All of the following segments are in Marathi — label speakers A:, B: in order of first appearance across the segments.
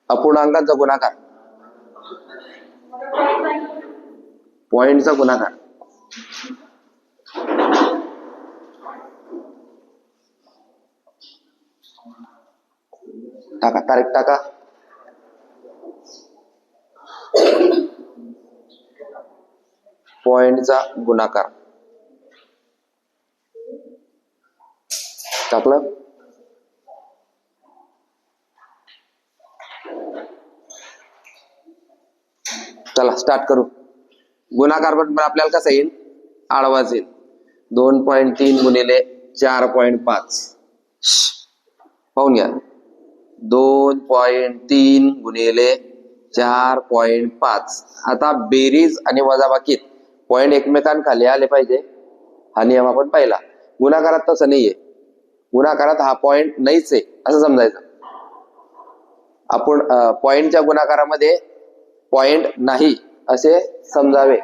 A: अपूर्णांकांचा गुणाकार, पॉइंटचा गुणाकार. टाका, तारीख टाका. पॉइंटचा गुणाकार टाकलं. चला स्टार्ट करू. गुणाकार पण आपल्याला कसं येईल, आडवाच येईल. 2.3 गुणिले 4.5 पाहून घ्या. 2.3 गुणिले 4.5. आता बेरीज आणि वजाबाकीत पॉइंट एकमेकांखाली आले पाहिजे, हा नियम आपण पाहिला. गुणाकारात तसं नाहीये. गुणाकारात हा पॉइंट नाहीच आहे असं समजायचं. आपण पॉइंटच्या गुणाकारामध्ये पॉइंट नाही असे समजावे.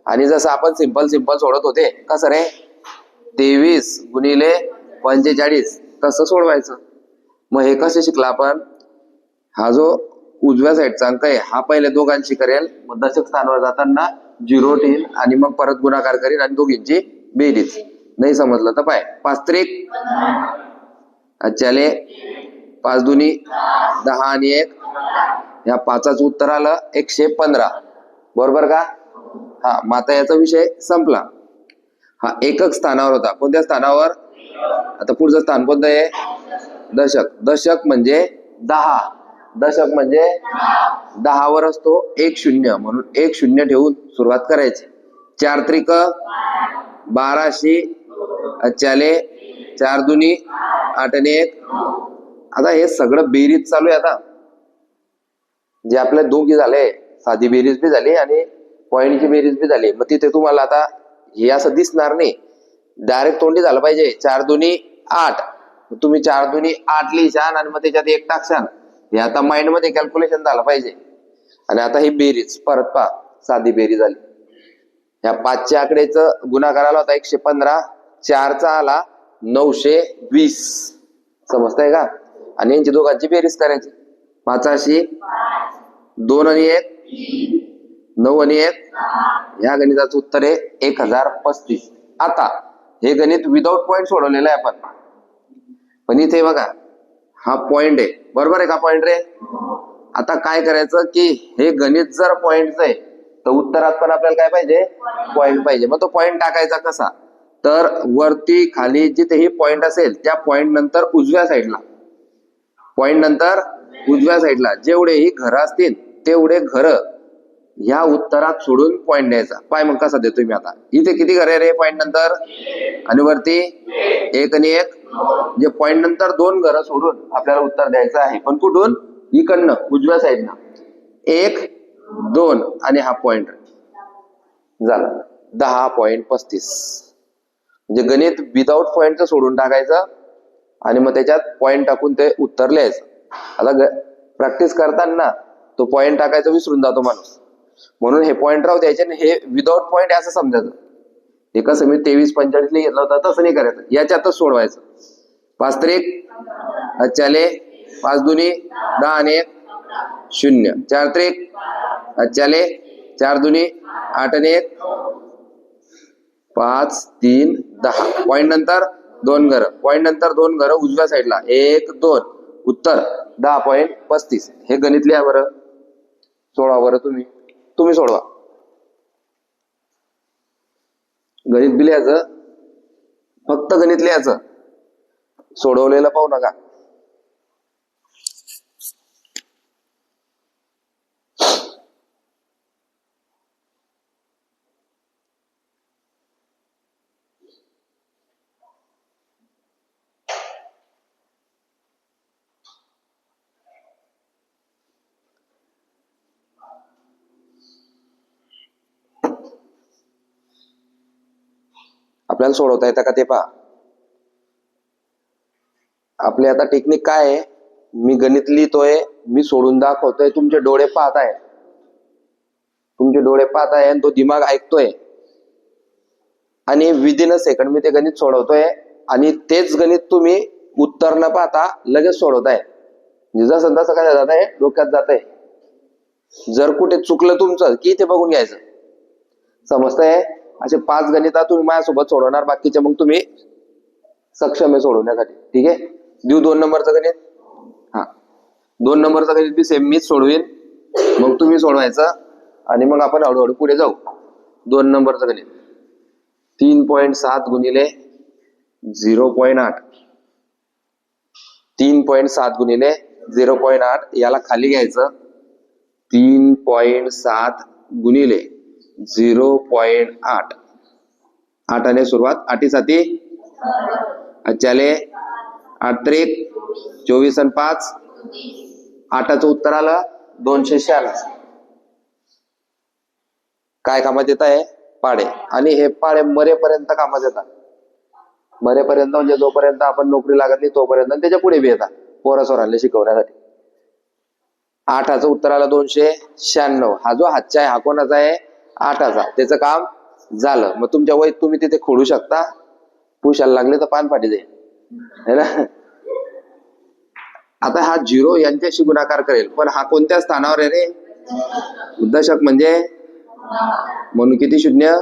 A: आणि जसं आपण सिंपल सोडत होते, कसं रे, 23 गुणिले 45 तसं सोडवायचं. मग हे कसं शिकला आपण, हा जो उजव्या साईडचा अंक आहे हा पहिले दोघांशी करेल, मग दशक स्थानावर जाताना 0 ठेईल आणि मग परत गुणाकार करेल आणि दोघींची बेरीज. नाही समजलं तर पाय, 5 त्रिक चले 5 दुनी 10 आणि 1, या 5चं उत्तर आलं 115. बरोबर का? हा, मग आता याचा विषय संपला. हा एकक स्थानावर होता. कोणत्या स्थानावर? आता पुढचं स्थान कोणतं आहे? दशक. दशक म्हणजे 10. दशक म्हणजे 10 वर असतो 1 0, म्हणून 1 0 ठेवून सुरुवात करायची. 4 त्रिक 12 चाले 4 दुनी 8 आणि 1. आता हे सगळं बेरीज चालू आहे. आता जे आपल्या दोघी झाले, साधी बेरीज बी झाली आणि पॉइंटची बेरीज बी झाली. मग तिथे तुम्हाला आता हे असं दिसणार नाही, डायरेक्ट तोंडी झालं पाहिजे. 4 दुनी 8, तुम्ही 4 दुनी 8 लिहिशान आणि मग त्याच्यात 1 टाकशान. हे आता माइंड मध्ये कॅल्क्युलेशन झालं पाहिजे. आणि आता ही बेरीज परत पहा, साधी बेरीज आली. ह्या 5च्या आकड्याचं गुणाकार आला होता 115, 4चा आला 920. समजतंय का? आणि यांची दोघांची बेरीज करायची. 5 2 आणि 1 9 आणि 1, ह्या गणिताचं उत्तर आहे 1035. आता हे गणित विदाउट पॉइंट सोडवलेलं आहे आपण, पण इथे बघा हा पॉइंट आहे. बरोबर आहे का? पॉइंट रे. आता काय करायचं की हे गणित जर पॉइंटचं आहे तर उत्तरात पण आपल्याला काय पाहिजे? पॉइंट पाहिजे. मग तो पॉइंट टाकायचा कसा? तर वरती खाली जिथेही पॉइंट असेल त्या पॉइंट नंतर उजव्या साईडला, पॉइंट नंतर उजव्या साईडला जेवढेही घरं असतील तेवढे घरं ह्या उत्तरात सोडून पॉइंट द्यायचा. पाय मग कसा देतोय मी आता. इथे किती घर आहे रे पॉइंट नंतर? आणि वरती 1 आणि 1, जे पॉइंट नंतर 2 घरं सोडून आपल्याला उत्तर द्यायचं आहे. पण कुठून? इकडनं उजव्या साईडनं. 1 2 आणि हा पॉइंट झाला 10.35. म्हणजे गणित विदाउट पॉइंटचं सोडून टाकायचं आणि मग त्याच्यात पॉइंट टाकून ते उत्तर लिहायचं. आता प्रॅक्टिस करताना तो पॉइंट टाकायचं विसरून जातो माणूस, म्हणून हे पॉइंट राहू द्यायचे आणि हे विदाउट पॉइंट असं समजायचं. हे कसं मी 23-45 घेतलं होतं तसं नाही करायचं, याच्यातच सोडवायचं. 5 त्रिक चाले 5 दुनी 10 आणि 1 0, 4 त्रिक चाले 4 दुनी 8 आणि 1, 5 3 10. पॉइंट नंतर 2 घरं, पॉइंट नंतर 2 घरं उजव्या साईडला 1 2, उत्तर 10.35. हे गणित लिहा बरं, सोडवा बरं. तुम्ही सोडवा. गणित बी लिहायचं, फक्त गणित लिहायचं, सोडवलेलं पाहू नका. आपल्याला सोडवता येतं का ते पहा. आपली आता टेक्निक काय आहे? मी गणित लिहितोय, मी सोडून दाखवतोय, तुमचे डोळे पाहताय, आणि तो दिमाग ऐकतोय आणि विदिन अ सेकंड मी ते गणित सोडवतोय आणि तेच गणित तुम्ही उत्तर न पाहता लगेच सोडवताय. जसं तसं काय जात आहे डोक्यात जात आहे. जर कुठे चुकलं तुमचं की ते बघून घ्यायचं. समजतंय? असे 5 गणिता तुम्ही माझ्यासोबत सोडवणार, बाकीचे मग तुम्ही सक्षम आहे सोडवण्यासाठी. ठीक आहे, देऊ 2 नंबरचं गणित. हा, 2 नंबरचं गणित बी सेम मीच सोडवीन, मग तुम्ही सोडवायचं आणि मग आपण हळूहळू पुढे जाऊ. 2 नंबरचं गणित 3.7 गुणिले 0.8. 3.7 गुणिले 0.8 याला खाली घ्यायचं. 3.7 गुणिले 0.8. 8ने सुरुवात, 8 साती अचाले 8 त्रिक 24 आणि 5. 8चं उत्तर आलं 246. काय कामात येत आहे? पाढे. आणि हे पाढे मरेपर्यंत कामात येतात. मरेपर्यंत म्हणजे जोपर्यंत आपण नोकरी लागत नाही तोपर्यंत, त्याच्या पुढे बी येतात पोरासोरांना शिकवण्यासाठी. 8चं उत्तर आलं 296. हा जो हातचा आहे हा कोणाचा आहे? 8चा. त्याचं काम झालं. मग तुमच्या वहीत तुम्ही तिथे खोडू शकता. पुशाला लागले तर पानपाटी जाईल, है ना. आता हा 0 यांच्याशी गुणाकार करेल, पण हा कोणत्या स्थानावर आहे रे? दशक म्हणजे म्हणून किती शून्य?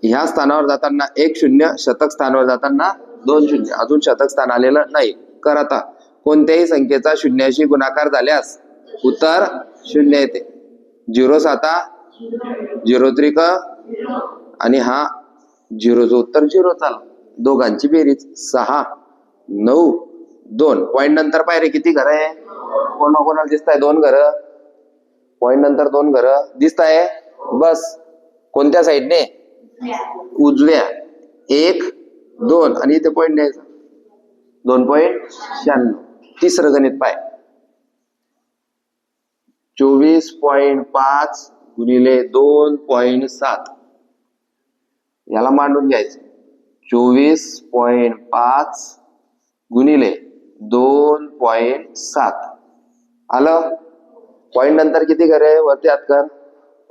A: ह्या स्थानावर जाताना 1 शून्य, शतक स्थानावर जाताना 2 शून्य. अजून शतक स्थान आलेलं नाही. कर आता. कोणत्याही संख्येचा शून्याशी गुणाकार झाल्यास उत्तर 0 येते. 0 साता 0 त्रिक आणि हा 0चं उत्तर 0 चाल. दोघांची बेरीज 6, 9, 2. पॉइंट नंतर पाय रे किती घर आहे? कोणाकोणाला दिसत आहे? 2 घरं. पॉइंट नंतर 2 घरं दिसत आहे. बस कोणत्या साईडने? उजव्या. 1, 2 आणि इथे पॉइंट द्यायचा. 2.96. तिसरं गणित पाय. 24.5 गुणिले 2.7 याला मांडून घ्यायचं. 24.5 गुणिले 2.7 आलं. पॉइंट नंतर किती घर आहे? वरती हात कर.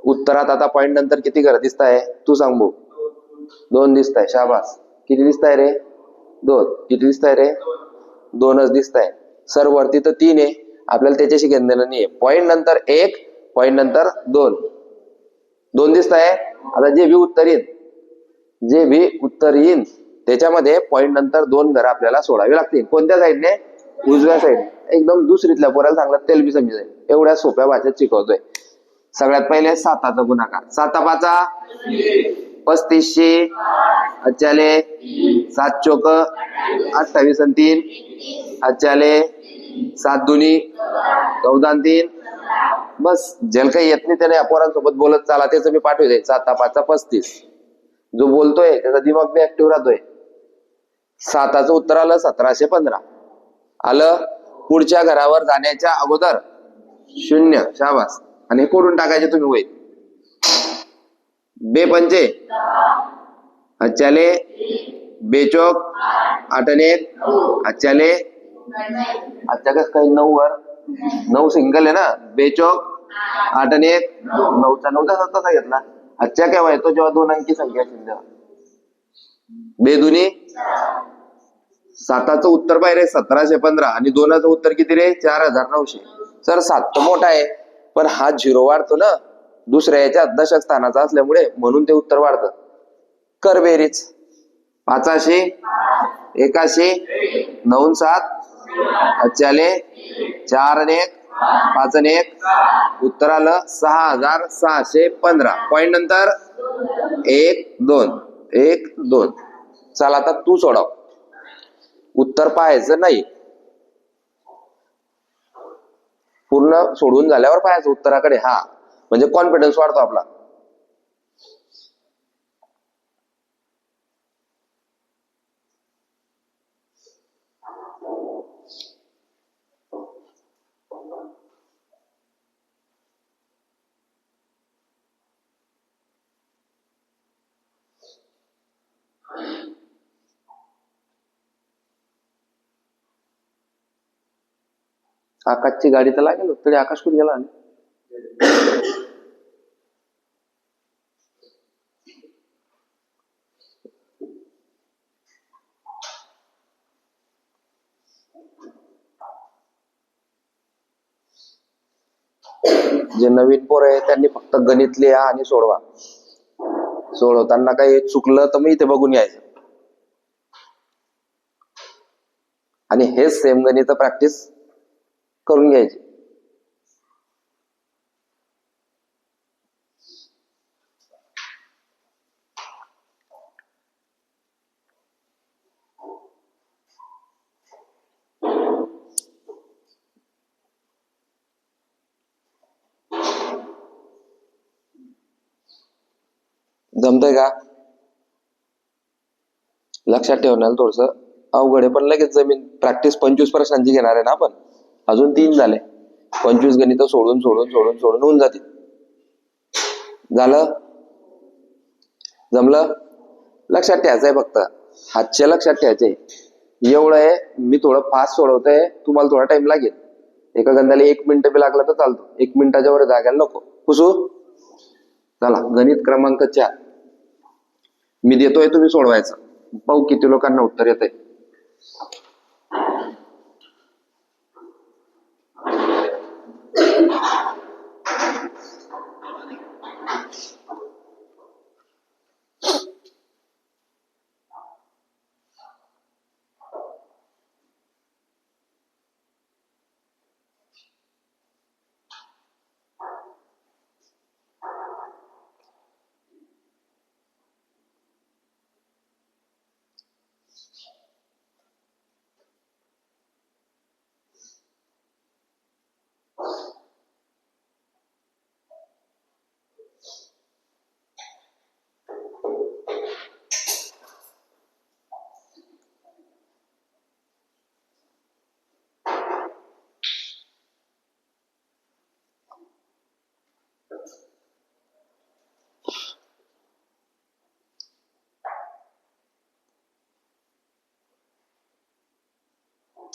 A: उत्तरात आता पॉइंट नंतर किती घर दिसत आहे? तू सांग भाऊ. 2 दिसत आहे. शाबास. किती दिसत आहे रे? 2. किती दिसत आहे रे? 2च दिसत आहे. सर वरती तर 3 आहे, आपल्याला त्याच्याशी घेणं देणं नाहीये. पॉइंट नंतर 1, पॉइंट नंतर 2. 2 दिसत आहे. आता जे बी उत्तर येईल त्याच्यामध्ये पॉइंट नंतर 2 घर आपल्याला सोडावे लागतील. कोणत्या साईडने? उजव्या साईड. एकदम दुसरीतल्या पोराला सांगलं तेल बी समजेल. एवढ्या सोप्या भाषेत शिकवतोय. सगळ्यात पहिले 7चा गुणाकार. 7 5 3500 अचाले 7 चोक 28 आणि 3 अचाले 7 दुनी 14 आणि 3. बस ज्याला काही येत नाही त्याने या पोरांसोबत बोलत चाला. त्याचं मी पाठवते. 7 5 35. जो बोलतोय त्याचा दिमाग बी ऍक्टिव्ह राहतोय. 7चं उत्तर आलं 1715. आलं. पुढच्या घरावर जाण्याच्या अगोदर 0. शाबास. आणि कोडून टाकायचे तुम्ही वहीत. बे पंचे अचाले बेचोक 8 आणि 1 अचाले. अच्छा कस काही 9 वर 9 सिंगल आहे ना. बेचोक 8 आणि 1 9चा तसा घेतला. अच्छा केव्हा येतो? जेव्हा 2 अंकी संख्या असेल तेव्हा. बेदुनी 7चं उत्तर पाहिजे 1715 आणि 2चं उत्तर किती रे? 4900. सर 7 तर मोठा आहे, पण हा 0 वाढतो ना दुसऱ्या याच्यात दशक स्थानाचा असल्यामुळे, म्हणून ते उत्तर वाढतं. कर बेरीज. 8500 81 9 7 अचाले 4 आणि 1 5 आणि 1. उत्तर आलं 6615. पॉइंट नंतर 1 2 1 2. चला आता तू सोडव. उत्तर पाहायचं नाही, पूर्ण सोडून झाल्यावर पाहायचं उत्तराकडे. हा म्हणजे कॉन्फिडन्स वाढतो आपला. आकाशची गाडी तर लागेल तरी आकाश कुठे गेला? जे नवीन पोर आहे त्यांनी फक्त गणित लिहा आणि सोडवा. सोडवताना काही चुकलं तर मी इथे बघून यायचं. आणि हेच सेम गणित प्रॅक्टिस करून घ्यायची. जमतंय का? लक्षात ठेवण्याला थोडस अवघड आहे, पण लगेच जमीन. प्रॅक्टिस 25 प्रश्नांची घेणार आहे ना आपण. अजून 3 झाले. 25 गणित सोडून सोडून सोडून सोडून होऊन जातील. झालं? जमलं? लक्षात ठेवायचंय फक्त. हातचे लक्षात ठेवायचे. एवढं आहे. मी थोडं फास्ट सोडवतोय, तुम्हाला थोडा टाइम लागेल. एका गंधाला 1 मिनिट बी लागला तर चालतो. 1 मिनिटाच्या वर जागायला नको. पुसू. चला, गणित क्रमांक 4 मी देतोय, तुम्ही सोडवायचं. पाहू किती लोकांना उत्तर येतंय.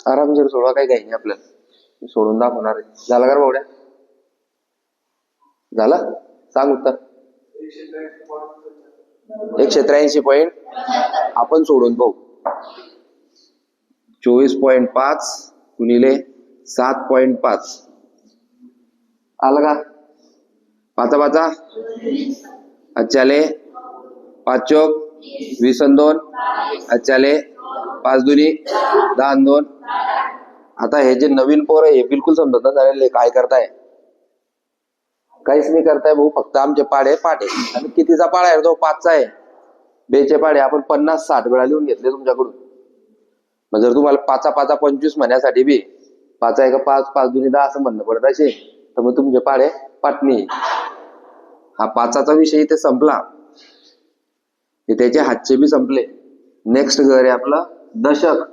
A: आरामशीर सोडवा, काही काही नाही आपल्याला. मी सोडून दाखवणार आहे. झालं का बावड्या? झालं? सांग उत्तर. 183 पॉइंट. आपण सोडून पाहू. 24.5 गुणिले 7.5 आलं का? पाचा पाचा अच्छाले 5 चौक 20 आणि 2 अच्छाले 5 दुनी 10 आणि 2. आता हे जे नवीन पोर आहे हे बिलकुल समजत नाही काय करताय. काहीच नाही करताय भाऊ. फक्त आमचे पाढे पाठ आहे. आणि कितीचा पाढा आहे तो? 5चा आहे. 2चे पाढे आपण 50-60 वेळा लिहून घेतले तुमच्याकडून. मग जर तुम्हाला 5 5 25 म्हणण्यासाठी बी 5 आहे का 5 5 दुनी 10 असं म्हणणं पडत असे, तर मग तुमचे पाढे पाटणी. हा 5चा विषय इथे संपला. त्याचे हातचे बी संपले. नेक्स्ट घर आहे आपलं दशक.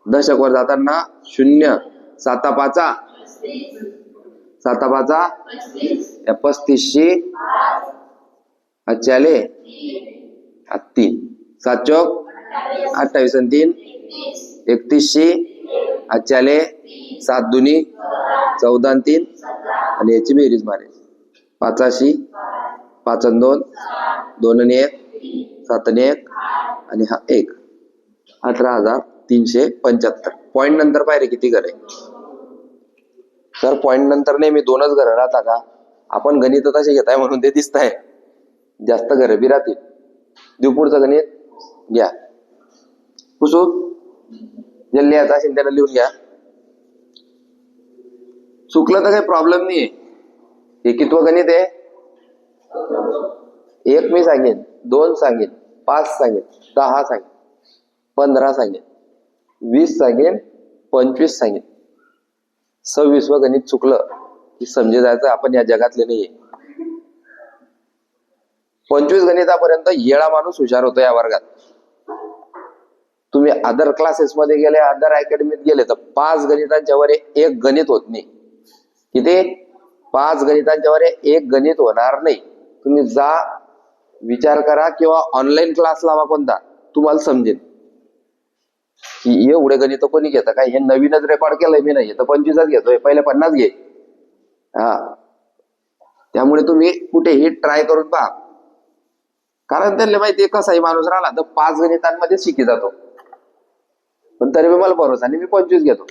A: दशक वर जाताना 0 7 5 7 5 35 अच्छाले 3 7 चौक 28 आणि 3 31 अच्छाले 7 दुनी 14 आणि 3 आणि याची बेरीज मारे 85 5 आणि 2 2 आणि 1 7 आणि 1 आणि हा 1 18,375. पॉइंट नंतर पाहिजे किती घर आहे? तर पॉइंट नंतर नाही, मी 2च घर राहता का? आपण गणित तसे घेताय म्हणून ते दिसत आहे. जास्त घर बी राहतील. देऊ पुढचं गणित घ्या. पुसू. जे लिहायचं असेल त्याला लिहून घ्या. चुकलं तर काही प्रॉब्लेम नाहीये. हे कितवं गणित आहे? 1 मी सांगेन, 2 सांगेन, 5 सांगेन, 10 सांगेन, 15 सांगेन, 20 सांगेन, 25 सांगेन. 26वं गणित चुकलं की समजे जायचं आपण या जगातले नाहीये. 25 गणितापर्यंत येळा माणूस हुशार होतो या वर्गात. तुम्ही अदर क्लासेस मध्ये गेले, अदर अकॅडमीत गेले तर 5 गणितांच्या वर 1 गणित होत नाही. किती? 5 गणितांच्या वर 1 गणित होणार नाही. तुम्ही जा, विचार करा किंवा ऑनलाईन क्लास लावा कोणता, तुम्हाला समजेल की एवढे गणित कोणी घेतं काय. हे नवीनच रेकॉर्ड केलंय मी, नाही तर 25च घेतोय. पहिले 50 घे. त्यामुळे तुम्ही कुठेही ट्राय करून पहा. कारण त्यांना माहिती कसाही माणूस राहिला तर 5 गणितांमध्ये शिकी जातो. पण तरी मला भरोसा नाही, मी 25 घेतो.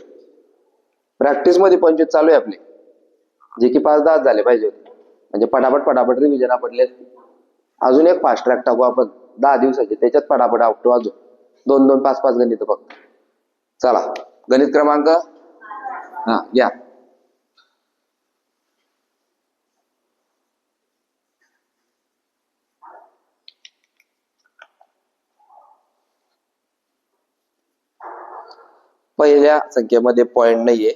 A: प्रॅक्टिस मध्ये 25 चालू आहे आपली. जे की 5-10 झाले पाहिजे होते, म्हणजे पटापट पटापट रिव्हिजन आपटले असते. अजून एक फास्ट ट्रॅक टाकू आपण 10 दिवसाचे, त्याच्यात पटापट आपटू अजून 2-2 5-5 गणित फक्त. चला गणित क्रमांक या. पहिल्या संख्येमध्ये पॉइंट नाहीये,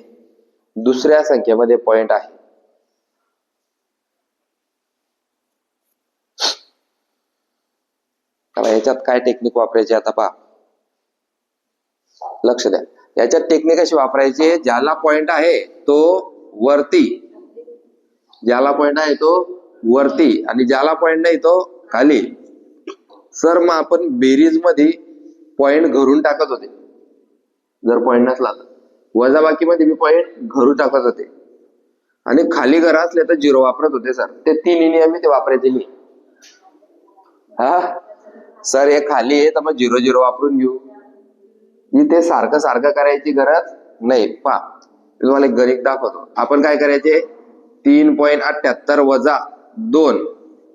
A: दुसऱ्या संख्येमध्ये पॉइंट आहे. याच्यात काय टेक्निक वापरायची आता पहा, लक्ष द्या. याच्यात टेक्निक अशी वापरायची, ज्याला पॉइंट आहे तो वरती, ज्याला पॉइंट आहे तो वरती आणि ज्याला पॉइंट नाही तो खाली. सर मग आपण बेरीज मध्ये पॉइंट घरून टाकत होते, जर पॉइंट नसला तर वजाबाकी मध्ये मी पॉइंट घरून टाकत होते, आणि खाली घर असले तर 0 वापरत होते सर. ते 3 नियम ते वापरायचे नाही. हा सर हे खाली आहे तर मग 0-0 वापरून घेऊ, इथे सारखं सारखं करायची गरज नाही. पहा तुम्हाला एक गणित दाखवतो. आपण काय करायचे, 3.78 वजा 2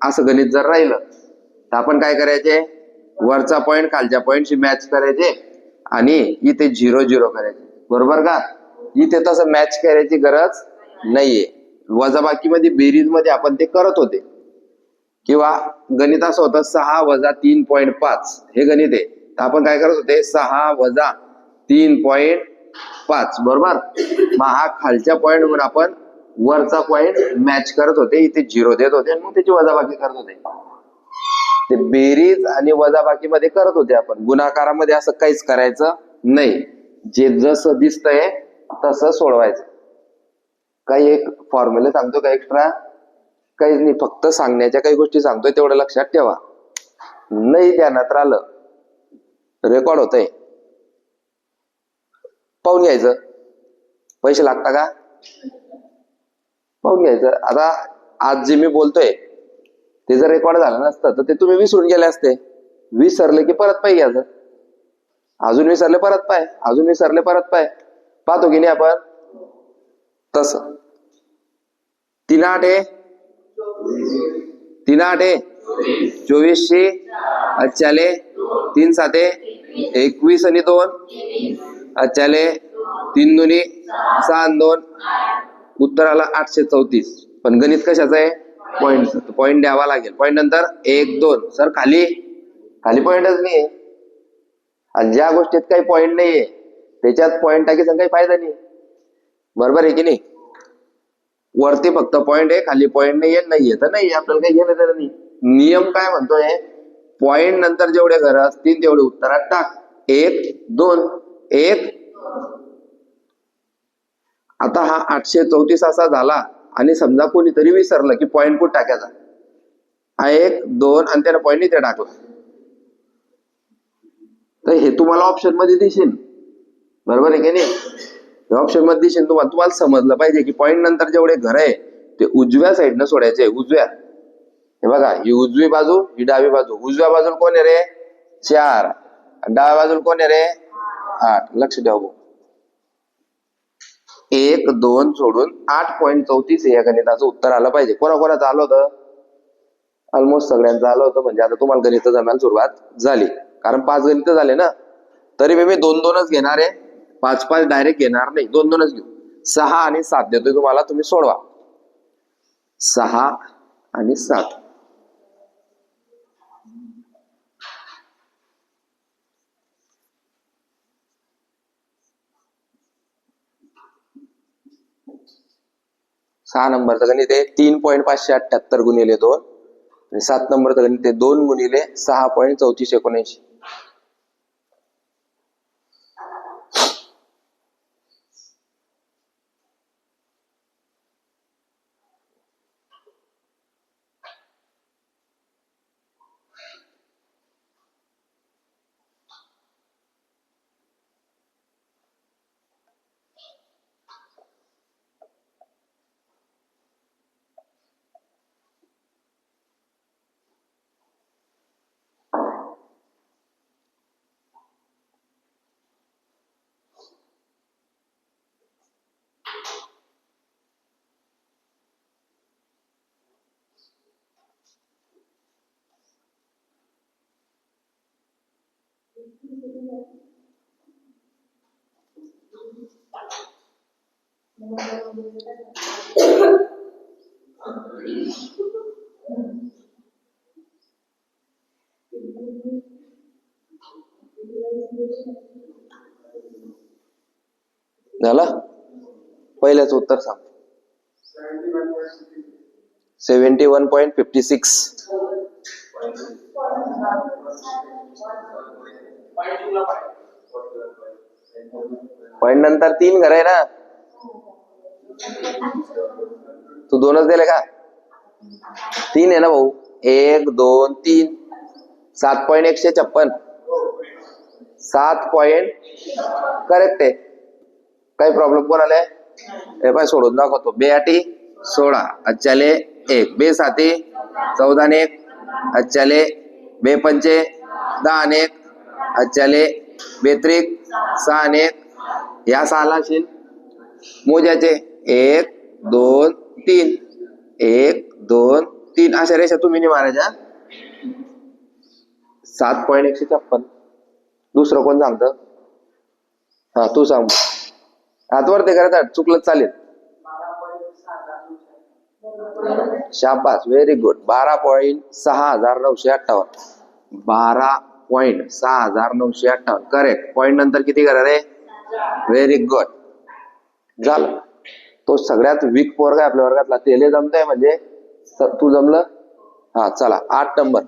A: असं गणित जर राहिलं तर आपण काय करायचे, वरचा पॉइंट खालच्या पॉइंटशी मॅच करायचे आणि इथे 0-0 करायचे, बरोबर का. इथे तसं मॅच करायची गरज नाहीये. वजाबाकी मध्ये बेरीज मध्ये आपण ते करत होते. किंवा गणित असं होतं 6 वजा 3.5 हे गणित आहे, तर आपण काय करत होते, 6 वजा 3.5 बरोबर. मग हा खालच्या पॉइंट वर आपण वरचा पॉइंट मॅच करत होते, इथे 0 देत होते आणि मग त्याची वजाबाकी करत होते. ते बेरीज आणि वजाबाकी मध्ये करत होते आपण, गुणाकारामध्ये असं काहीच करायचं नाही. जे जसं दिसतंय तसं सोडवायचं. काही एक फॉर्म्युला सांगतो का एक्स्ट्रा, काहीच नाही, फक्त सांगण्याच्या काही गोष्टी सांगतोय, तेवढं लक्षात ठेवा. नाही ध्यानात राहिलं, रेकॉर्ड होतंय, पाहून घ्यायचं. पैसे लागता का, पाहून घ्यायचं. आता आज जे मी बोलतोय ते जर रेकॉर्ड झालं नसतं तर ते तुम्ही विसरून गेले असते. विसरले की परत पाय घ्यायचं, अजून विसरले परत पाय, अजून विसरले परत पाय, पाहतो की नाही आपण. तस 3-8 आहे, 3-8 आहे 24 अच्छाले 3-7 21 आणि 2 अच्छाले 3-2 6-2 उत्तर आला 834. पण गणित कशाचं आहे, पॉइंट. पॉइंट द्यावा लागेल. पॉइंट नंतर 1-2 सर खाली खाली पॉइंटच नाही. आणि ज्या गोष्टीत काही पॉइंट नाहीये त्याच्यात पॉइंट टाकीचा काही फायदा नाही, बरोबर आहे की नाही. वरती फक्त पॉइंट आहे, खाली पॉइंट नाहीये तर नाही, आपल्याला काही घेणं देणं नाही. नियम काय म्हणतोय, पॉइंट नंतर जेवढे घर असतील तेवढे उत्तरात टाक. 1-2 1. आता हा 834 असा झाला आणि समजा कोणीतरी विसरलं की पॉइंट कुठं टाकायचा, 1-2 आणि त्याला पॉइंट इथे टाकला, तर हे तुम्हाला ऑप्शन मध्ये दिसेल, बरोबर आहे की नाही. ऑप्शन मध्ये दिसेल तुम्हाला. तुम्हाला समजलं पाहिजे की पॉइंट नंतर जेवढे घर आहे ते उजव्या साईडनं सोडायचे, उजव्या. हे बघा, ही उजवी बाजू ही डावी बाजू. उजव्या बाजूला कोण आहे रे, 4, डाव्या बाजूला कोण आहे रे, 8. लक्ष द्या. 1-2 सोडून 8.34 या गणिताचं उत्तर आलं पाहिजे. कोणाकोणाचं आलं होतं, ऑलमोस्ट सगळ्यांचं आलं होतं. म्हणजे आता तुम्हाला गणित जमायला सुरुवात झाली, कारण 5 गणित झाले ना. तरी मी 2-2च घेणार आहे, 5-5 डायरेक्ट घेणार नाही, 2-2च घेऊ. 6 आणि 7 देतोय तुम्हाला, तुम्ही सोडवा. 6 आणि 7. सहा नंबरचं गणित आहे 3.578 गुणिले 2 आणि 7 नंबरचं गणित आहे 2 गुणिले 6.3479. झालं. पहिल्याच उत्तर सांग. 71.56. पॉइंट नंतर 3 घर आहे ना. तू 2च दिले का? 3 आहे ना भाऊ. 1 2 3. 7.156. 7 पॉइंट करेक्ट आहे. काही प्रॉब्लेम कोणाला आहे? हे पाय सोडून दाखवतो. 2 8 16 अच्छाले 1 2 7 14 ने 1 अच्छाले 2 5 10 ने 1 अच्छाले 2 3 6 ने 1. या 6ला शिल मोजायचे 1 2 3 1 2 3 अशा रेषा तुम्ही नाही मारायच्या. 7.156. दुसरं कोण सांगतं? हा तू सांग. हातवरती करायचं चुकलं चालेल. शाबास व्हेरी गुड. 12.6958. 12.6958 करेक्ट. पॉइंट नंतर किती करा रे? Very good. झालं. तो सगळ्यात वीक पोरगा आहे आपल्या वर्गातला. तेले जमतंय म्हणजे तू जमलं. हा चला 8 नंबर.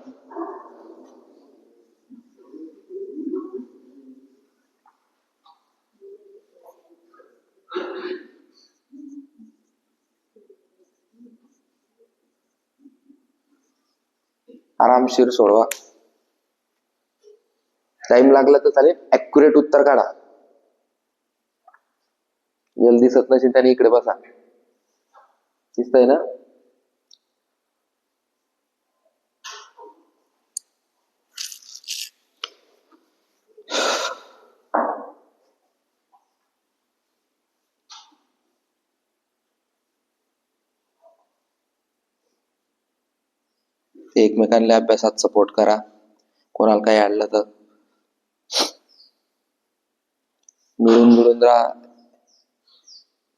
A: आरामशीर सोडवा. टाइम लागला तर चालेल. ऍक्युरेट उत्तर काढा. जल्दी दिसत नसेल त्याने इकडे बसा. दिसतंय ना? एकमेकांना अभ्यासात सपोर्ट करा. कोणाला काही अडलं तर मिळून मिळून राहा.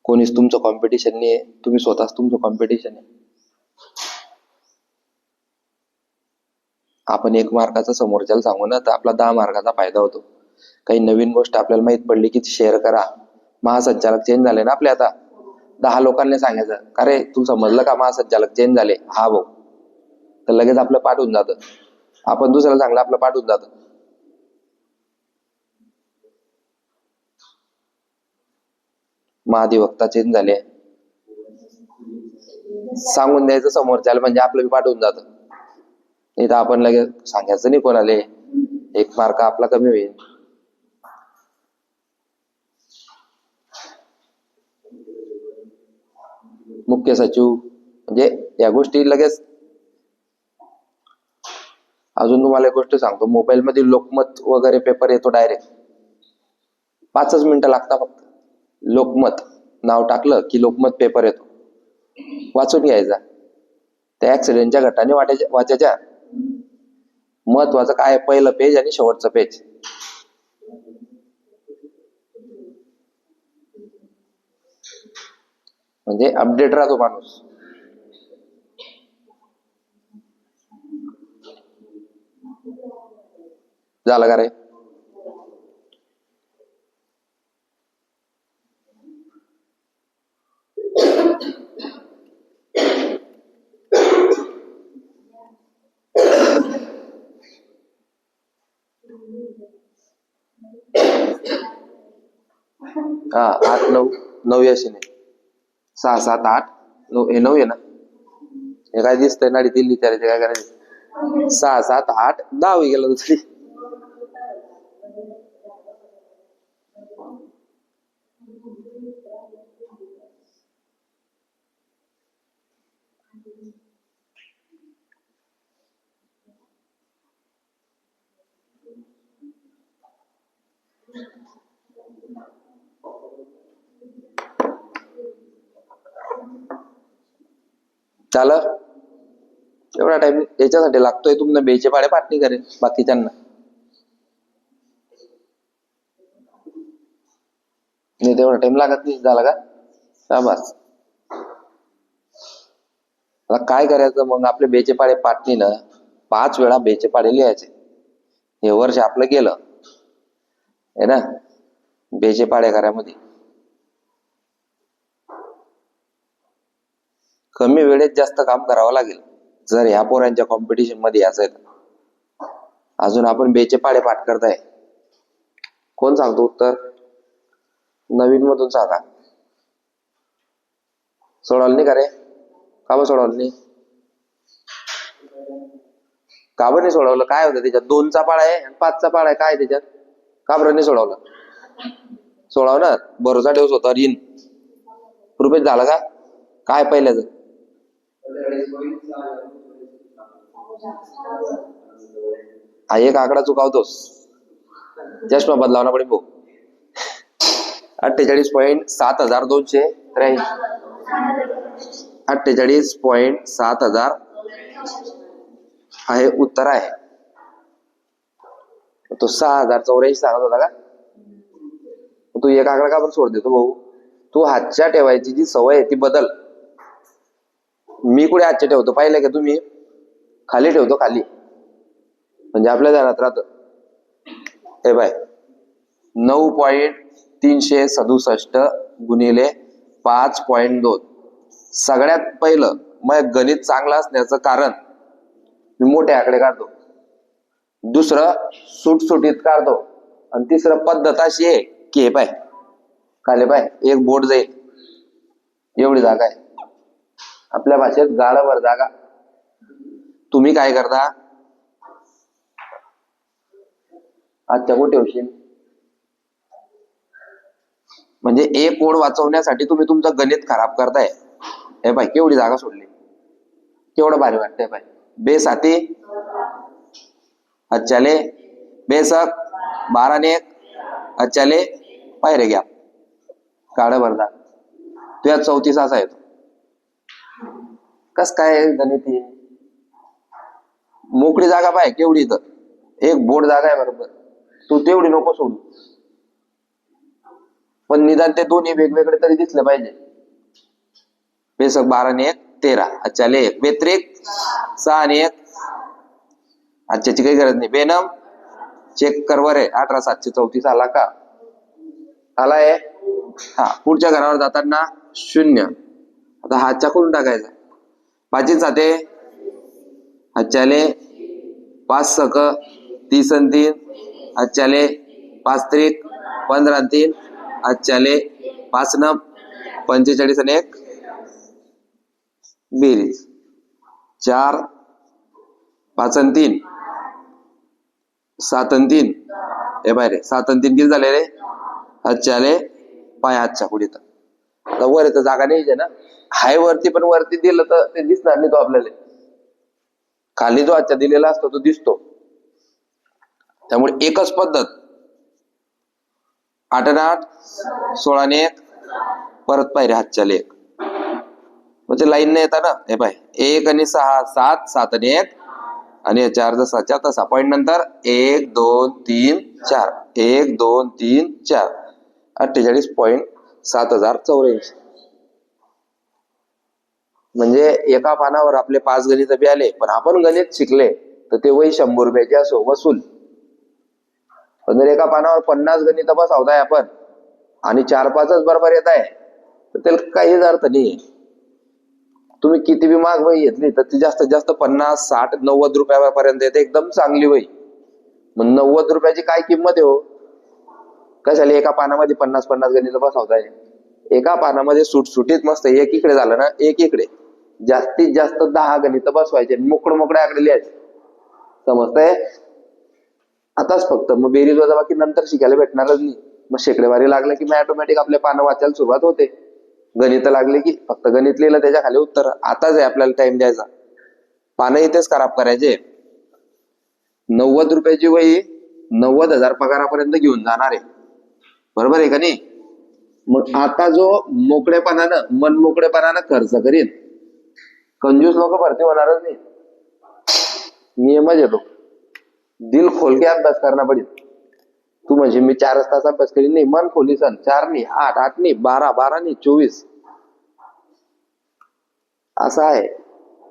A: कोणीच तुमचं कॉम्पिटिशन नाही आहे. तुम्ही स्वतःच तुमचं कॉम्पिटिशन आहे. आपण 1 मार्काचा समोरच्याला सांगू ना तर आपला 10 मार्काचा फायदा होतो. काही नवीन गोष्ट आपल्याला माहित पडली की शेअर करा. महासंचालक चेंज झाले ना आपले आता. 10 लोकांना सांगायचं का रे तू समजलं का महासंचालक चेंज झाले? हा भाऊ. तर लगेच आपलं पाठ होऊन जातं. आपण दुसऱ्याला सांगलं आपलं पाठ होऊन जातं. महाधिवक्ता चेंज झाले सांगून द्यायचं समोरच्याला म्हणजे आपलं बी पाठ होऊन जातं. नाही तर आपण लगेच सांगायचं नाही कोणाला. 1 मार्क आपला कमी होईल. मुख्य सचिव म्हणजे या गोष्टी लगेच. अजून तुम्हाला एक गोष्ट सांगतो. मोबाईल मध्ये लोकमत वगैरे पेपर येतो डायरेक्ट. 5च मिनिटं लागतात फक्त. लोकमत नाव टाकलं की लोकमत पेपर येतो. वाचून घ्यायचा. त्या ऍक्सिडेंटच्या घटनाने वाचायच्या. महत्वाचं काय? पहिलं पेज आणि शेवटचं पेज. म्हणजे अपडेट राहतो माणूस. झालं का रे? हा 8 9 9 याशी नाही. 6 7 8 9 हे 9 आहे ना. हे काय दिसतंय ना दिल्ली विचारायचे काय करायचं. 6 7 8 10 होई गेलं दुसरी. झालं. एवढा टाइम याच्यासाठी लागतोय. तुमनं बेचे पाडे पाठ नाही करेल बाकीच्यांना. नाही तेवढा टाइम लागत नाही. झाला का? शाबास. आता काय करायचं मग? आपले बेचे पाडे पाटणीनं 5 वेळा बेचे पाडे लिहायचे. हे वर्ष आपलं गेलं आहे ना बेचे पाडे करामध्ये. कमी वेळेत जास्त काम करावं लागेल जर ह्या पोरांच्या कॉम्पिटिशन मध्ये यायचं आहे. अजून आपण बेचे पाडे पाठ करताय. कोण सांगतो उत्तर? नवीन मधून सांगा. सोडवलं नाही का रे? का बरं सोडवलं नाही? का बरं नाही सोडवलं? काय होतं त्याच्यात? 2चा पाडा आहे आणि 5चा पाडा आहे. काय त्याच्यात? का बरं नाही सोडवलं? सोडव ना. भरोसा ठेव स्वतःवर. येईन रुपये झाला का? काय पहिल्याच? हा एक आकडा चुकावतोस. चष्मा बदलावना पडेल भाऊ. 48.7283. 48.7000 आहे उत्तर आहे. तो 6084 सांगत होता का? तू एक आकडा का पण सोड देतो भाऊ? तू हातच्या ठेवायची जी सवय आहे ती बदल. मी कुठे हातच्या ठेवतो पाहिलं का तुम्ही? खाली ठेवतो, खाली. म्हणजे आपल्या ध्यानात राहत. हे बाय 9.367 गुणिले 5.2. सगळ्यात पहिलं मग गणित चांगलं असण्याचं कारण मी मोठे आकडे काढतो. दुसरं सुटसुटीत काढतो. आणि तिसरं पद्धत अशी आहे की हे पाय खाली पाय एक बोट जाईल एवढी जागा आहे. आपल्या भाषेत गाडाभर जागा. तुम्ही काय करता? आजच्या कुठे ठेवशील? म्हणजे एक ओळ वाचवण्यासाठी तुम्ही तुमचं गणित खराब करताय. हे पाय केवढी जागा सोडली. केवढं भारी वाटतंय पाय. बेसाती अच्छाले बेसक 12 ने 1 अच्छाले पायरे घ्या. काढ भरदा तुझ्या 34 असा येतो. कस काय गणित? मोकळी जागा पाय केवढी. इथं एक बोर्ड जागा आहे बरोबर. तू तेवढी नको सोडू. पण निदान ते दोन्ही वेगवेगळे तरी दिसले पाहिजे. बेसक 12 ने 1 13 अच्छाले 1 व्यतिरिक्त 6 ने 1 आजच्याची काही गरज नाही. बेनम चेक कर वर आहे. 18734 आला का? आलाय. हा पुढच्या घरावर जाताना 0. आता हातच्या करून टाकायचा. 5 साते अच्छाले 5 सक 30 आणि 3 अच्छाले 5 त्रिक 15 आणि 3 अच्छाले 5 नम 45 आणि 1 बेरीज 4 5 आणि 3 7 आणि 3 हे बाहेर 7 आणि 3 किती झाले रे? अच्छाले पाय हातच्या पुढे. तर वर तर जागा नाही ना. हाय वरती पण वरती दिलं तर ते दिसणार नाही. तो आपल्याला खाली जो आजच्या दिलेला असतो तो दिसतो. त्यामुळे एकच पद्धत. 8 आणि 8 16 ने 1 परत पायरे हातच्याले 1 म्हणजे लाईन ने येतात ना. हे पाय 1 आणि 6 7 7 आणि 1 आणि 4 जसाच्या तसा. पॉईंट नंतर 1 2 3 4 1 2 3 4 48.7084. म्हणजे एका पानावर आपले 5 गणित बी आले. पण आपण गणित शिकले तर ते वही 100 रुपयाचे असो वसूल. पण जर एका पानावर 50 गणित बसवताय आपण आणि 4-5च बरोबर येत आहे तर त्याला काहीच अर्थ नाही. तुम्ही किती बी महाग वही घेतली तर ती जास्तीत जास्त 50 60 90 रुपयापर्यंत येते. एकदम चांगली वही. मग 90 रुपयाची काय किंमत आहे हो? कशाला एका पानामध्ये 50 गणित बसवताय? एका पानामध्ये सुटसुटीत मस्त एक इकडे झालं ना एक इकडे. जास्तीत जास्त 10 गणित बसवायचे. मोकळे आकडे लिहायचे. समजतंय? आताच फक्त. मग बेरीज वजाबाकी नंतर शिकायला भेटणारच नाही. मग शेकडेवारी लागलं की मग ऑटोमॅटिक आपले पानं वाचायला सुरुवात होते. गणित लागले की फक्त गणित लिहिलं त्याच्या खाली उत्तर. आताच आहे आपल्याला टाइम द्यायचा. पानं इथेच खराब करायचे. 90 रुपयाची वही 90,000 पगारापर्यंत घेऊन जाणार आहे. बरोबर आहे का नाही? मग आता जो मन मोकळेपणानं खर्च करीन कंजूस लोक भरती होणारच नाही. नियमच येतो. दिल खोल के अभ्यास करना पडेल. तू म्हणजे मी 4 तास अभ्यास केली नाही, मन खोली सण 4 नाही 8, 8 नाही 12, 12 नाही 24. असं आहे.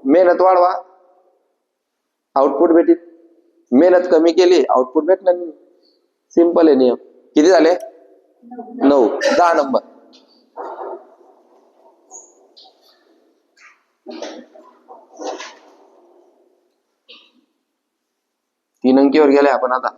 A: मेहनत वाढवा, आउटपुट भेटेल. मेहनत कमी केली, आउटपुट भेटणार नाही. सिंपल आहे नियम. किती झाले? 9. 10 नंबर. तीन अंकीवर गेले आपण आता.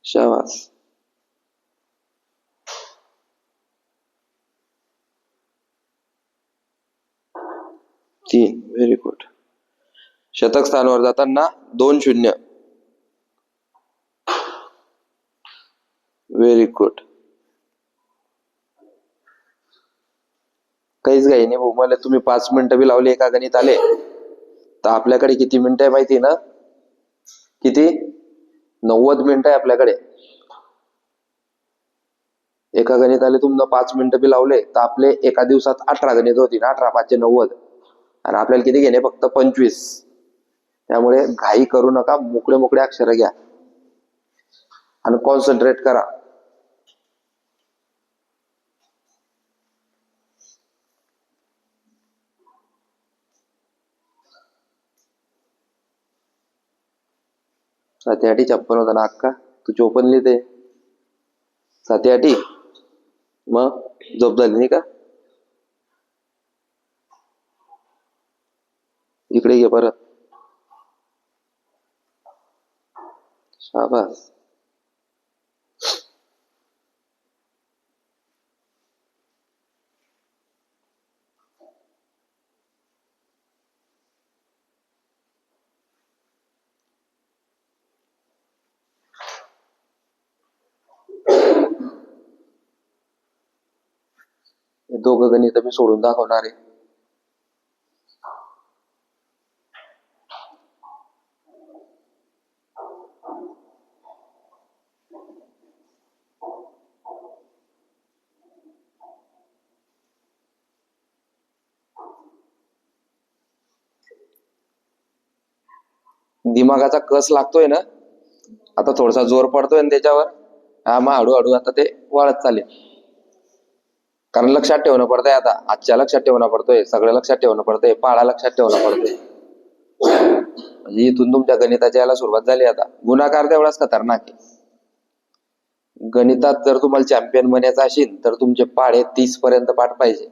A: शाबास. तीन. Very good. शतक स्थानावर जाताना 2-0. Very good. काहीच घाई नाही भाऊ. मला तुम्ही 5 मिनिटं बी लावले एका गणित आले तर आपल्याकडे किती मिनिटं आहे माहिती ना? किती? 90 मिनिटं आहे आपल्याकडे. एका गणिताले तुम्हाला 5 मिनिटं बी लावले तर आपले एका दिवसात 18 गणित होती ना. 18 5 90. आणि आपल्याला किती घेणे? फक्त 25. त्यामुळे घाई करू नका, मोकळे मोकळे अक्षर घ्या आणि कॉन्सन्ट्रेट करा. साती 8 56 होता ना अक्का? तू 54 लिहिते. 7 8. मग झोप झाली नाही का? इकडे घे परत. शाबास. हे दोघं गणित मी सोडून दाखवणार आहे. दिमागाचा कस लागतोय ना आता, थोडासा जोर पडतोय ना त्याच्यावर. हा मग हळूहळू आता ते वाढत चालेल. कारण लक्षात ठेवणं पडतंय आता. आजच्या लक्षात ठेवणं पडतोय, सगळं लक्षात ठेवणं पडतंय, पाळा लक्षात ठेवणं पडतोय. म्हणजे इथून तुमच्या गणिताच्या याला सुरुवात झाली आता. गुणाकार तेवढाच खतरनाक आहे. गणितात जर तुम्हाला चॅम्पियन बनायचं असेल तर तुमचे पाढे 30 पर्यंत पाठ पाहिजे.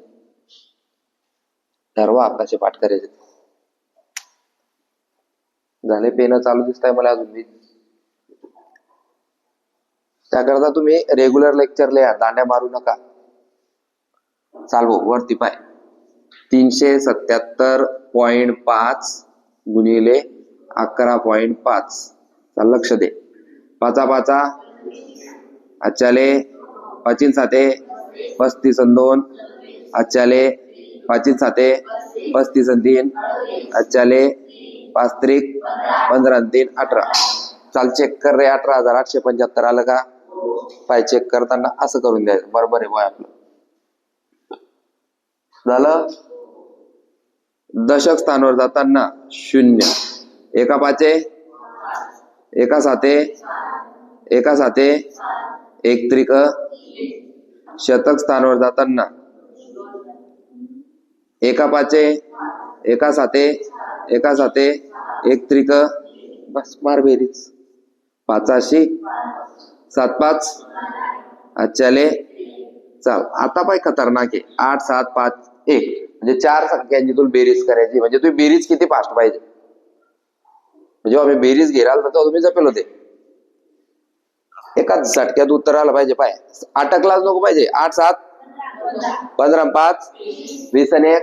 A: ठरवा कसे पाठ करायचे. झाले. पेन चालू दिसत आहे मला अजून बी. त्याकरता तुम्ही रेग्युलर लेक्चर लिहा, दांड्या मारू नका. चालू वरती पाय. 377.5 गुणिले 11.5. लक्ष दे. 5 5 अच्छाले 5 7 35 2 अच्छाले 5 7 35 3 अच्छाले 5 3 15 3 18. चाल चेक कर रे. 18,875 आलं का? पाय चेक करताना असं करून द्यायचं. बरोबर आहे वय आपलं. झालं. दशक स्थानावर जाताना 0. 1 5 1 7 1 7 1 त्रिक. शतक स्थानावर जाताना 1 5 1 7 1 7 1 त्रिक. बस मार बेरीज. 85 7 5 अच्छाले. चल आता पाय खतरनाक आहे. 8 7 5 1 म्हणजे 4 संख्यांची तुला बेरीज करायची. म्हणजे तुम्ही बेरीज किती फास्ट पाहिजे. म्हणजे आम्ही बेरीज घेराल तर तुम्ही जपेल होते. एकाच झटक्यात उत्तर आलं पाहिजे. पाय अटकलाच नको पाहिजे. 8 7 15 5 20 आणि 1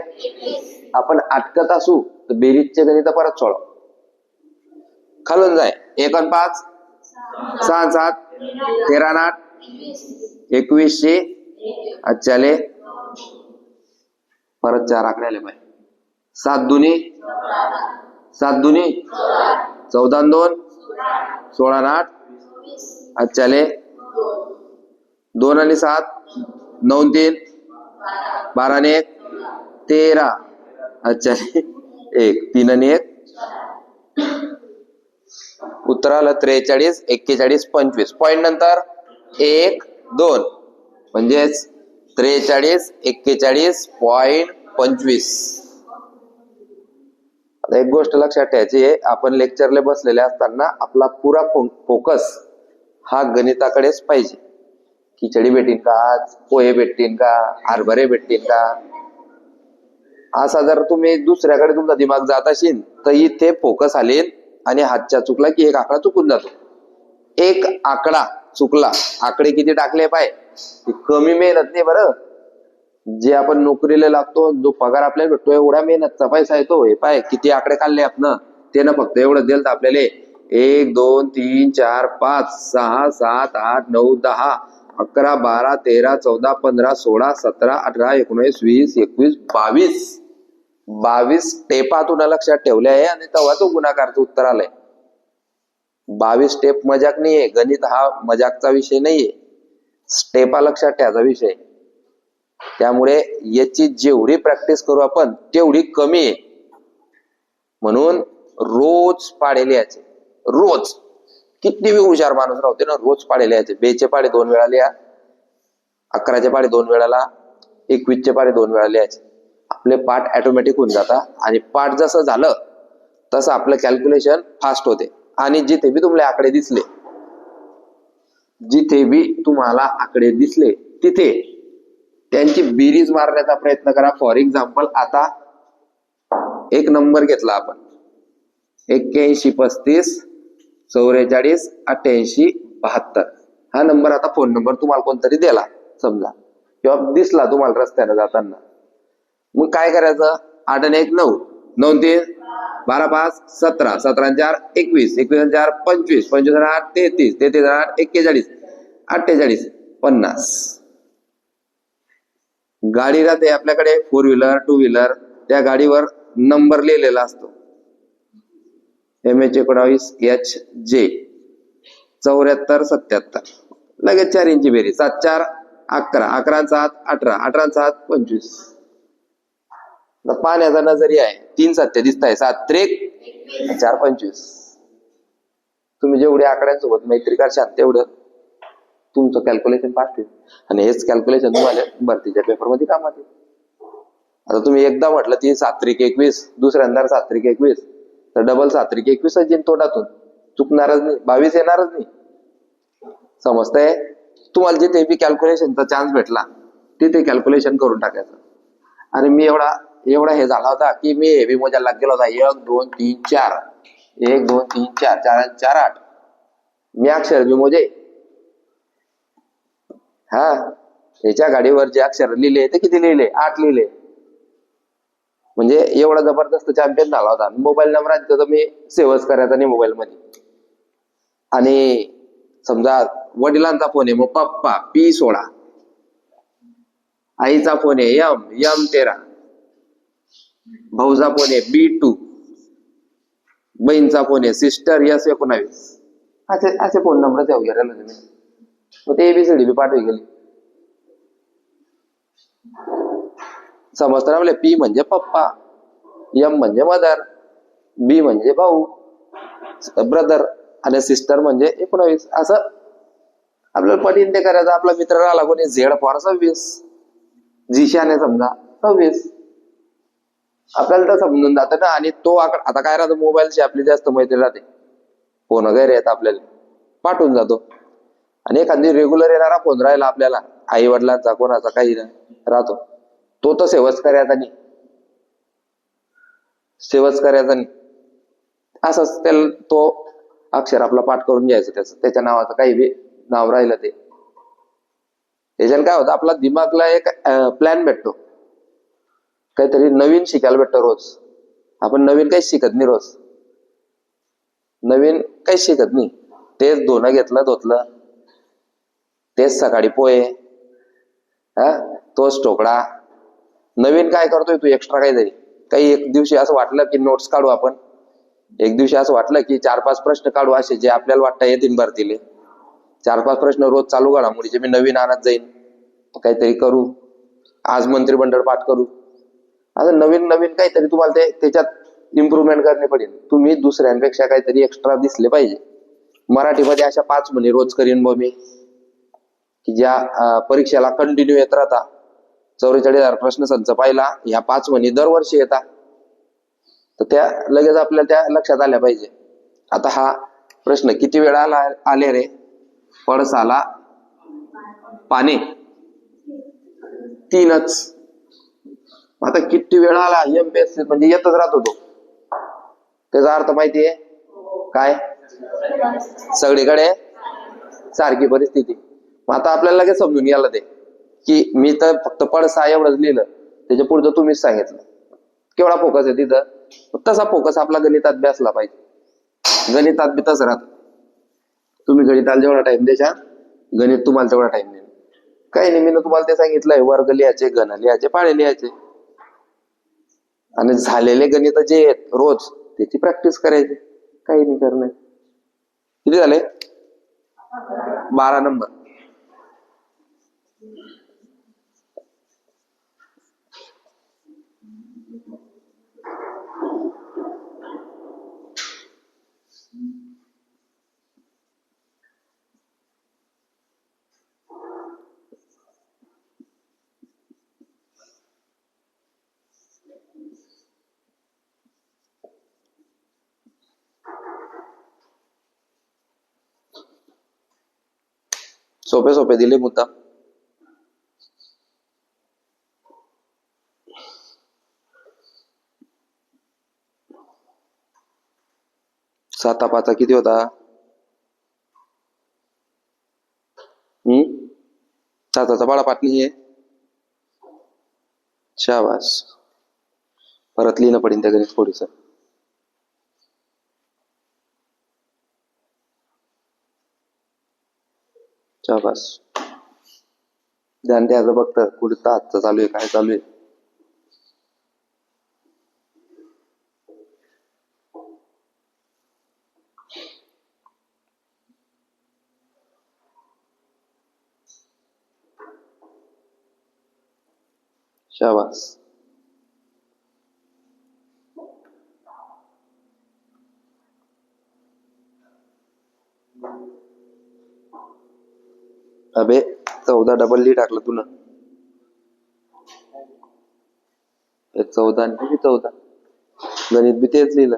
A: आपण अटकत असू तर बेरीजचे गणित परत सोडव. खालून जाय 1 आणि 5 6 आणि 7 13 आणि 8 21 चे अच्छाले परत 4 आकडे आले पाहिजे. 7 दुनी 14 आणि 2 16 आणि 8 अच्छाले 2 आणि 7 9 आणि 3 12 आणि 1 13 अच्छाले 1 3 आणि 1 उत्तर आलं 43 41 25. पॉइंट नंतर 1 2 म्हणजेच 43 41.25. आता एक गोष्ट लक्षात ठेवायची आहे, आपण लेक्चरला बसलेले असताना आपला पुरा फोकस हा गणिताकडेच पाहिजे. खिचडी भेटीन का आज, पोहे भेटतील का, हरभरे भेटतील का, असा जर तुम्ही दुसऱ्याकडे तुमचा दिमाग जात असेल तर इथे फोकस आलेल आणि हातच्या चुकला की एक आकडा चुकून जातो. एक आकडा चुकला, आकडे किती टाकले पाय, कमी मेहनत नाही बरं. जे आपण नोकरीला लागतो, जो पगार आपल्याला भेटतो एवढ्या मेहनतचा पैसा येतो. हे पाय किती आकडे काढले आपण, ते ना फक्त एवढं दिलं तर आपल्याला 1 2 3 4 5 6 7 8 9 10 11 12 13 14 15 16 17 18 19 20 21 22 स्टेपा तुला लक्षात ठेवल्या आहे आणि तेव्हा तो गुणाकारचं उत्तर आलंय. 22 स्टेप मजाक नाहीये. गणित हा मजाकचा विषय नाहीये, स्टेपा लक्षात ठेवायचा विषय. त्यामुळे याची जेवढी प्रॅक्टिस करू आपण तेवढी कमी आहे. म्हणून रोज पाढे लिहायचे. रोज किती बी हुशार माणूस राहते ना, रोज पाढे लिहायचे. 2 चे पाढे 2 वेळा लिहा, 11 चे पाढे 2 वेळा लिहा, 21 चे पाढे 2 वेळा लिहायचे. आपले पाठ ऑटोमॅटिक होऊन जातात आणि पाठ जसं झालं तसं आपलं कॅल्क्युलेशन फास्ट होते. आणि जिथे बी तुम्हाला आकडे दिसले, जिथे बी तुम्हाला आकडे दिसले तिथे त्यांची बेरीज मारण्याचा प्रयत्न करा. फॉर एक्झाम्पल आता एक नंबर घेतला आपण 81 35 44 88 72. हा नंबर आता फोन नंबर तुम्हाला कोणतरी दिला समजा, किंवा दिसला तुम्हाला रस्त्याने जाताना. मग काय करायचं, 8 आणि 1 9 9 3 12 5 17 17 आणि 4 21 21 आणि 4 25 25 आणि 8 33 33 आणि 8 41 48 50. गाडी राहते आपल्याकडे, 4 व्हीलर 2 व्हीलर, त्या गाडीवर नंबर लिहिलेला असतो MH19HJ 74 77. लगेच 4 इंची बेरीज 7 4 11 11 7 18 18 7 25. पाण्याचा नजरिया आहे, 3 सत्य दिसत आहे, 7 3 4 25. तुम्ही जेवढे आकड्यांसोबत मैत्री करशाल तेवढं तुमचं कॅल्क्युलेशन फास्ट होईल आणि हेच कॅल्क्युलेशन तुम्हाला भरतीच्या पेपरमध्ये कामात येईल. आता तुम्ही एकदा म्हटलं ती 7 3 21, दुसऱ्यांदा 7 3 21, तर डबल 7 3 21 येईल तोंडातून, चुकणारच नाही, 22 येणारच नाही. समजतंय? तुम्हाला जिथे बी कॅल्क्युलेशनचा चान्स भेटला तिथे कॅल्क्युलेशन करून टाकायचं. आणि मी एवढा हे झाला होता की मी हेवी मोजायला गेलो होता 1 2 3 4 1 2 3 4 4 4 8. मी अक्षर बी मोजे. हा, याच्या गाडीवर जे अक्षर लिहिले ते किती लिहिले, 8 लिहिले. म्हणजे एवढा जबरदस्त चॅम्पियन झाला होता. मोबाईल नंबर तर मी सेव्हच करायचा नाही मोबाईल मध्ये. आणि समजा वडिलांचा फोन आहे, मग पप्पा P16, आईचा फोन आहे M13, भाऊचा फोन आहे B2, बहीणचा फोन आहे सिस्टर S19. असे फोन नंबर सेव्ह करायला तुम्ही. मग ते ABCD बी पाठवी गेली. समजतं ना आपले, P म्हणजे पप्पा, M म्हणजे मदर, B म्हणजे भाऊ ब्रदर आणि सिस्टर म्हणजे 19. असं आपल्याला पटीन ते करायचं. आपला मित्र राहिला कोणी Z26, झिशाने समजा 26, आपल्याला तर समजून जातं ना. आणि तो आता काय राहतो, मोबाईलची आपली जास्त मैत्री राहते, फोन वगैरे येत आपल्याला पाठवून जातो. आणि एखादी रेग्युलर येणारा फोन राहिला आपल्याला, आई वडिलांचा कोणाचा काही राहतो, तो तर सेवच करायचा नाही, सेवच करायचा नाही. असंच त्याला तो अक्षर आपला पाठ करून घ्यायचं, त्याच्या नावाचं काही बी नाव राहिलं ते याच्यानं काय होतं, आपला दिमागला एक प्लॅन भेटतो, काहीतरी नवीन शिकायला भेटतं रोज. आपण नवीन काहीच शिकत नाही रोज, नवीन काहीच शिकत नाही. तेच धुणं घेतलं धुतलं, तेच सकाळी पोहे, तोच ढोकळा. नवीन काय करतोय तू एक्स्ट्रा काहीतरी? काही एक दिवशी असं वाटलं की नोट्स काढू आपण, एक दिवशी असं वाटलं की 4-5 प्रश्न काढू असे जे आपल्याला वाटतं येतील भरतीले. 4-5 प्रश्न रोज चालू घडामोडीचे मी नवीन आणत जाईन, काहीतरी करू. आज मंत्रिमंडळ पाठ करू. असं नवीन नवीन काहीतरी तुम्हाला त्याच्यात इम्प्रुव्हमेंट करणे पडेल. तुम्ही दुसऱ्यांपेक्षा काहीतरी एक्स्ट्रा दिसले पाहिजे. मराठीमध्ये अशा 5 म्हणी रोज करीन मग मी, की ज्या परीक्षेला कंटिन्यू येत राहता. 44,000 प्रश्न संच पाहिला, ह्या 5 म्हणी दरवर्षी येतात, तर त्या लगेच आपल्याला त्या लक्षात आल्या पाहिजे. आता हा प्रश्न किती वेळा आले रे? पळसाला पाने 3च. आता किती वेळा आला, एमपीएससी म्हणजे येतच राहतो तो. त्याचा अर्थ माहितीये काय? सगळीकडे सारखी परिस्थिती. मग आता आपल्याला लगेच समजून गेलं ते, की मी तर फक्त पळसा एवढंच लिहिलं, त्याच्या पुढचं तुम्हीच सांगितलं. केवढा फोकस आहे तिथं? तसा फोकस आपला गणितात बी असला पाहिजे. गणितात बी तसं राहत. तुम्ही गणिताला जेवढा टाइम द्यायचा, गणित तुम्हाला तेवढा टाइम देईल. काही नाही, मी तुम्हाला ते सांगितलंय, वर्ग लिहायचे, घन लिहायचे, पाढे लिहायचे, आणि झालेले गणित जे आहेत रोज त्याची प्रॅक्टिस करायची. काही नाही करणं. किती झाले? 12 नंबर. सोपे सोपे दिले मुद्दा. साता पाचा किती होता? साताचा बाळा पाठ नाही आहे. शाबास. परत लिहिणं पडेल त्या गणित थोडीस. शाबास. ध्यान द्यायचं बघतं कुठे तासचं चालू आहे, काय चालू आहे. शाबास. अबे 14 डबल ली टाकलं तू ना. 14 आणि 14 गणित बी तेच लिहिलं.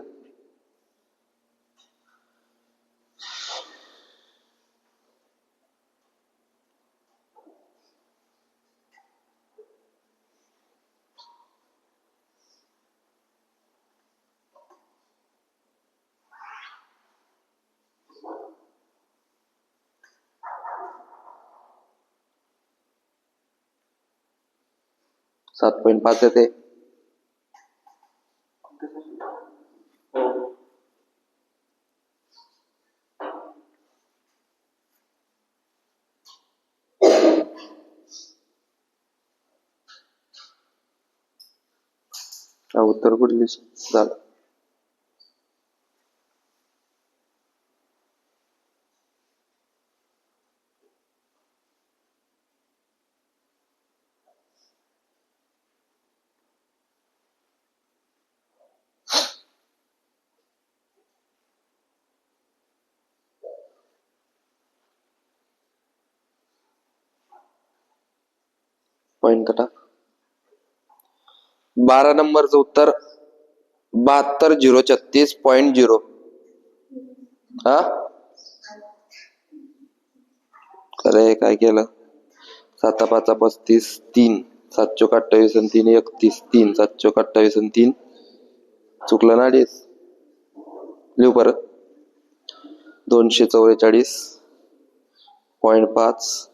A: सात 7.5 येते. उत्तर कुठली झालं? पॉइंट टाक. 12 नंबरचं उत्तर 72,036.0. हा खरंय. काय केलं? 7 5 35 3 7 चोक 28 आणि 3 31 3 7 चोक 28 आणि 3 चुकलं ना? लिहू परत. 244.5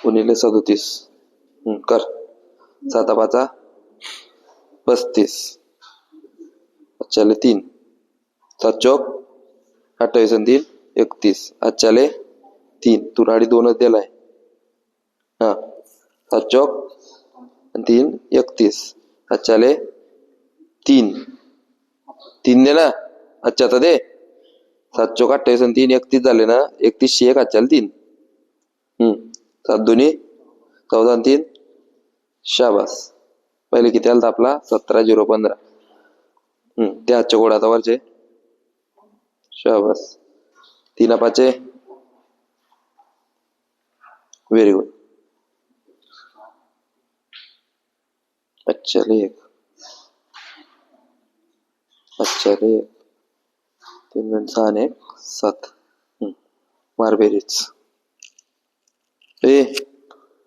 A: गुणिले 37 कर 7 5 35 अच्छाले 3 7 चौक 28 आणि 3 31 अच्छाले 3 तू राडी 2च दिलाय हा 7 चौक आणि 3 31 अच्छाले 3 दे ना अच्छा तर दे 7 चौक 28 आणि 3 31 झाले ना 31 1 अच्छाले 3 7 2 14 आणि 3 शाबास पहिले किती आला आपला 17,015 त्या आजच्या गोड आता वरचे शाबास 3 5 व्हेरी गुड अच्छा ले 3 2 6 आणि 7 मार बेरीज ए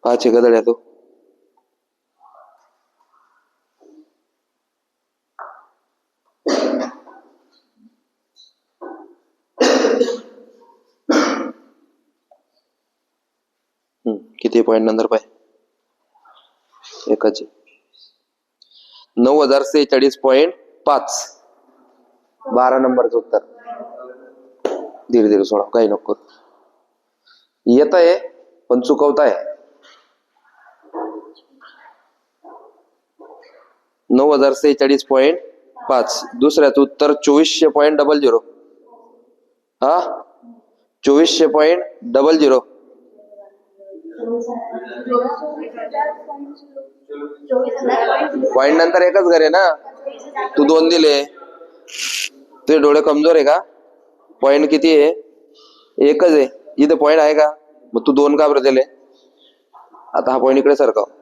A: 5 गदड्या तो किती पॉइंट नंतर पाय एकाचे 9,046.5 12 नंबरचं उत्तर धीरे धीरे सोडा काही नको येत आहे पण चुकवताय 9,046.5 दुसऱ्याचं उत्तर 2400.00 हा 2400.00 पॉइंट नंतर एकच घरे ना तू 2 दिले तुझे डोळे कमजोर आहे का पॉइंट किती आहे एकच आहे इथे पॉइंट आहे का मग तू 2 का बरं दिले आता हा पॉइंट इकडे सरकव